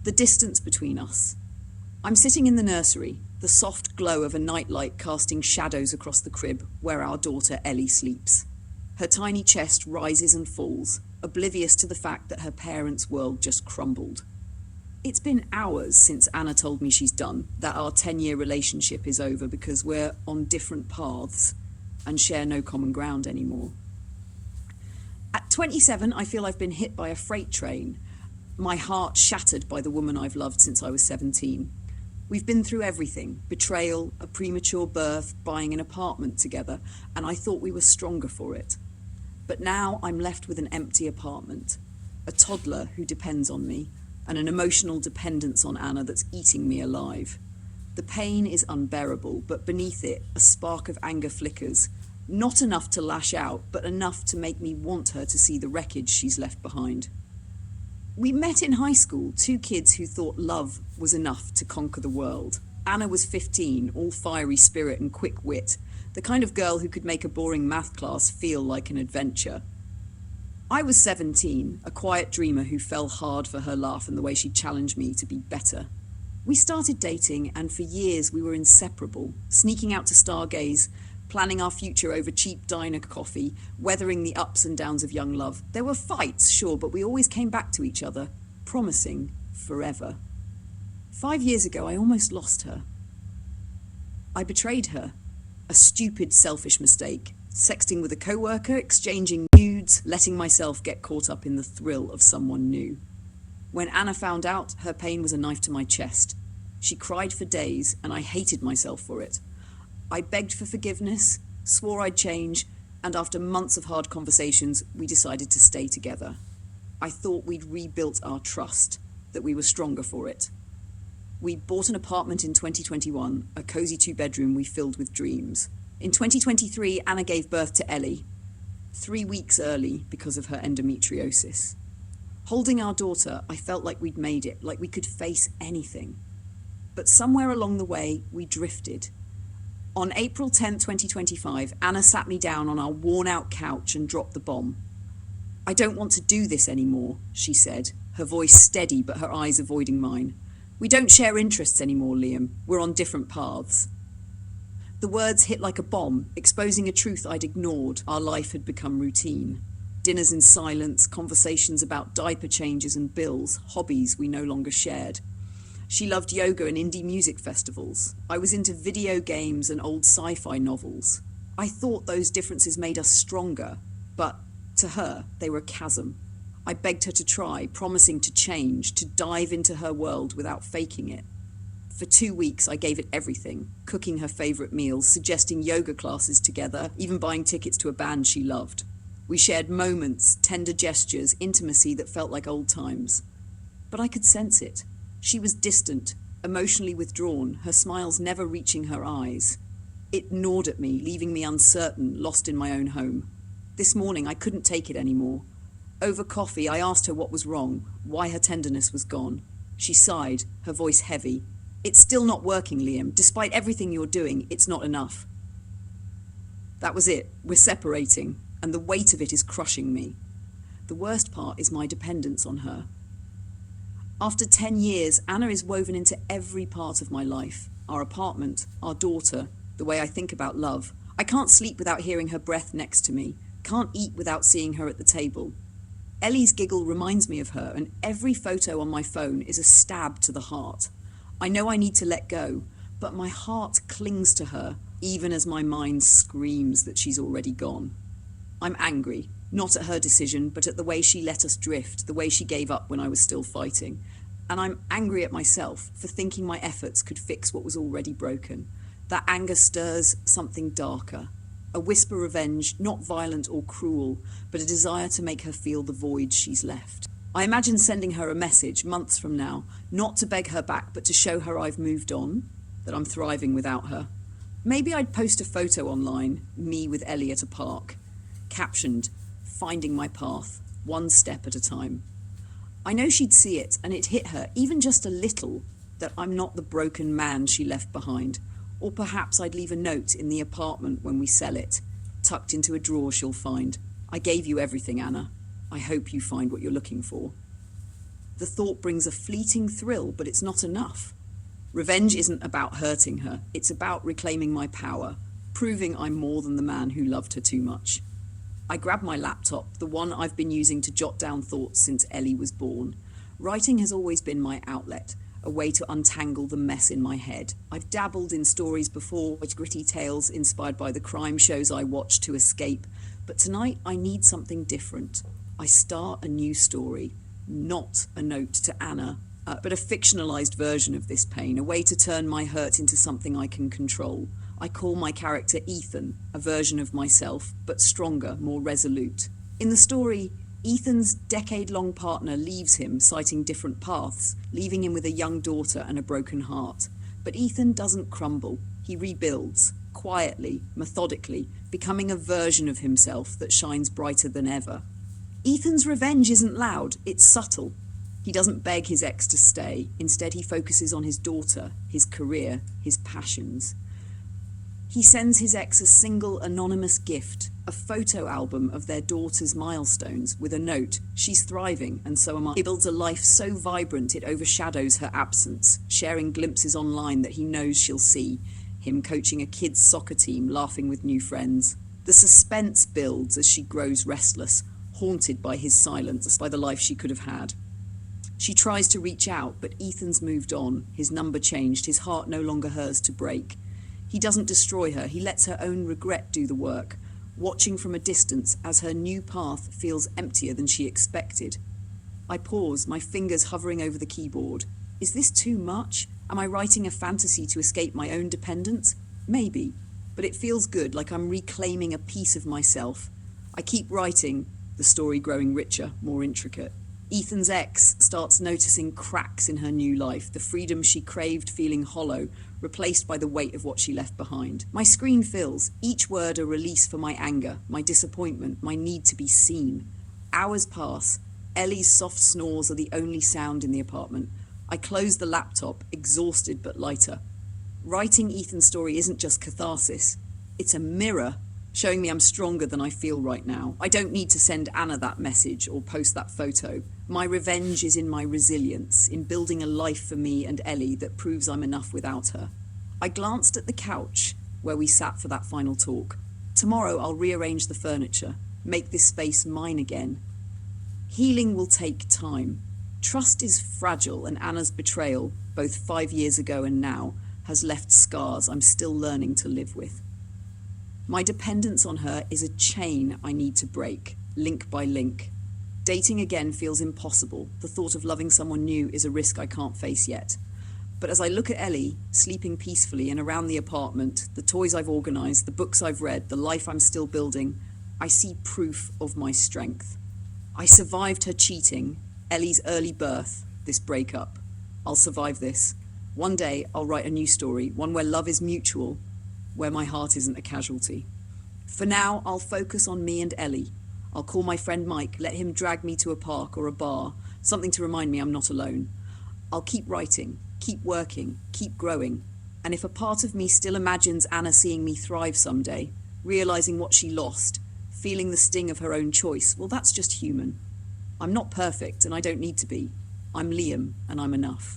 The distance between us. I'm sitting in the nursery, the soft glow of a nightlight casting shadows across the crib where our daughter Ellie sleeps. Her tiny chest rises and falls, oblivious to the fact that her parents' world just crumbled. It's been hours since Anna told me she's done, that our 10-year relationship is over because we're on different paths and share no common ground anymore. At 27, I feel I've been hit by a freight train, my heart shattered by the woman I've loved since I was 17. We've been through everything, betrayal, a premature birth, buying an apartment together, and I thought we were stronger for it. But now I'm left with an empty apartment, a toddler who depends on me, and an emotional dependence on Anna that's eating me alive. The pain is unbearable, but beneath it, a spark of anger flickers, not enough to lash out, but enough to make me want her to see the wreckage she's left behind. We met in high school, two kids who thought love was enough to conquer the world. Anna was 15, all fiery spirit and quick wit, the kind of girl who could make a boring math class feel like an adventure. I was 17, a quiet dreamer who fell hard for her laugh and the way she challenged me to be better. We started dating, and for years we were inseparable, sneaking out to stargaze, planning our future over cheap diner coffee, weathering the ups and downs of young love. There were fights, sure, but we always came back to each other, promising forever. 5 years ago, I almost lost her. I betrayed her. A stupid, selfish mistake. Sexting with a coworker, exchanging nudes, letting myself get caught up in the thrill of someone new. When Anna found out, her pain was a knife to my chest. She cried for days, and I hated myself for it. I begged for forgiveness, swore I'd change, and after months of hard conversations, we decided to stay together. I thought we'd rebuilt our trust, that we were stronger for it. We bought an apartment in 2021, a cozy 2-bedroom we filled with dreams. In 2023, Anna gave birth to Ellie, 3 weeks early because of her endometriosis. Holding our daughter, I felt like we'd made it, like we could face anything. But somewhere along the way, we drifted. On April 10, 2025, Anna sat me down on our worn-out couch and dropped the bomb. "I don't want to do this anymore," she said, her voice steady but her eyes avoiding mine. "We don't share interests anymore, Liam. We're on different paths." The words hit like a bomb, exposing a truth I'd ignored. Our life had become routine. Dinners in silence, conversations about diaper changes and bills, hobbies we no longer shared. She loved yoga and indie music festivals. I was into video games and old sci-fi novels. I thought those differences made us stronger, but to her, they were a chasm. I begged her to try, promising to change, to dive into her world without faking it. For 2 weeks, I gave it everything, cooking her favorite meals, suggesting yoga classes together, even buying tickets to a band she loved. We shared moments, tender gestures, intimacy that felt like old times. But I could sense it. She was distant, emotionally withdrawn, her smiles never reaching her eyes. It gnawed at me, leaving me uncertain, lost in my own home. This morning, I couldn't take it anymore. Over coffee, I asked her what was wrong, why her tenderness was gone. She sighed, her voice heavy. "It's still not working, Liam. Despite everything you're doing, it's not enough." That was it. We're separating, and the weight of it is crushing me. The worst part is my dependence on her. After 10 years, Anna is woven into every part of my life. Our apartment, our daughter, the way I think about love. I can't sleep without hearing her breath next to me. Can't eat without seeing her at the table. Ellie's giggle reminds me of her, and every photo on my phone is a stab to the heart. I know I need to let go, but my heart clings to her, even as my mind screams that she's already gone. I'm angry, not at her decision, but at the way she let us drift, the way she gave up when I was still fighting. And I'm angry at myself for thinking my efforts could fix what was already broken. That anger stirs something darker. A whisper revenge, not violent or cruel, but a desire to make her feel the void she's left. I imagine sending her a message months from now, not to beg her back, but to show her I've moved on, that I'm thriving without her. Maybe I'd post a photo online, me with Ellie at a park, captioned, "Finding my path, one step at a time." I know she'd see it, and it hit her, even just a little, that I'm not the broken man she left behind. Or perhaps I'd leave a note in the apartment when we sell it, tucked into a drawer she'll find. "I gave you everything, Anna. I hope you find what you're looking for." The thought brings a fleeting thrill, but it's not enough. Revenge isn't about hurting her, it's about reclaiming my power, proving I'm more than the man who loved her too much. I grab my laptop, the one I've been using to jot down thoughts since Ellie was born. Writing has always been my outlet, a way to untangle the mess in my head. I've dabbled in stories before, gritty tales inspired by the crime shows I watched to escape, but tonight I need something different. I start a new story, not a note to Anna, but a fictionalized version of this pain, a way to turn my hurt into something I can control. I call my character Ethan, a version of myself, but stronger, more resolute. In the story, Ethan's decade-long partner leaves him, citing different paths, leaving him with a young daughter and a broken heart. But Ethan doesn't crumble. He rebuilds, quietly, methodically, becoming a version of himself that shines brighter than ever. Ethan's revenge isn't loud, it's subtle. He doesn't beg his ex to stay. Instead, he focuses on his daughter, his career, his passions. He sends his ex a single anonymous gift, a photo album of their daughter's milestones with a note, "She's thriving and so am I." He builds a life so vibrant it overshadows her absence, sharing glimpses online that he knows she'll see, him coaching a kids' soccer team, laughing with new friends. The suspense builds as she grows restless, haunted by his silence, by the life she could have had. She tries to reach out, but Ethan's moved on, his number changed, his heart no longer hers to break. He doesn't destroy her, he lets her own regret do the work, watching from a distance as her new path feels emptier than she expected. I pause, my fingers hovering over the keyboard. Is this too much? Am I writing a fantasy to escape my own dependence? Maybe, but it feels good, like I'm reclaiming a piece of myself. I keep writing, the story growing richer, more intricate. Ethan's ex starts noticing cracks in her new life, the freedom she craved feeling hollow, replaced by the weight of what she left behind. My screen fills, each word a release for my anger, my disappointment, my need to be seen. Hours pass. Ellie's soft snores are the only sound in the apartment. I close the laptop, exhausted but lighter. Writing Ethan's story isn't just catharsis. It's a mirror showing me I'm stronger than I feel right now. I don't need to send Anna that message or post that photo. My revenge is in my resilience, in building a life for me and Ellie that proves I'm enough without her. I glanced at the couch where we sat for that final talk. Tomorrow I'll rearrange the furniture, make this space mine again. Healing will take time. Trust is fragile, and Anna's betrayal, both 5 years ago and now, has left scars I'm still learning to live with. My dependence on her is a chain I need to break, link by link. Dating again feels impossible. The thought of loving someone new is a risk I can't face yet. But as I look at Ellie, sleeping peacefully and around the apartment, the toys I've organised, the books I've read, the life I'm still building, I see proof of my strength. I survived her cheating, Ellie's early birth, this breakup. I'll survive this. One day I'll write a new story, one where love is mutual, where my heart isn't a casualty. For now, I'll focus on me and Ellie. I'll call my friend Mike, let him drag me to a park or a bar, something to remind me I'm not alone. I'll keep writing, keep working, keep growing. And if a part of me still imagines Anna seeing me thrive someday, realising what she lost, feeling the sting of her own choice, well, that's just human. I'm not perfect, and I don't need to be. I'm Liam, and I'm enough.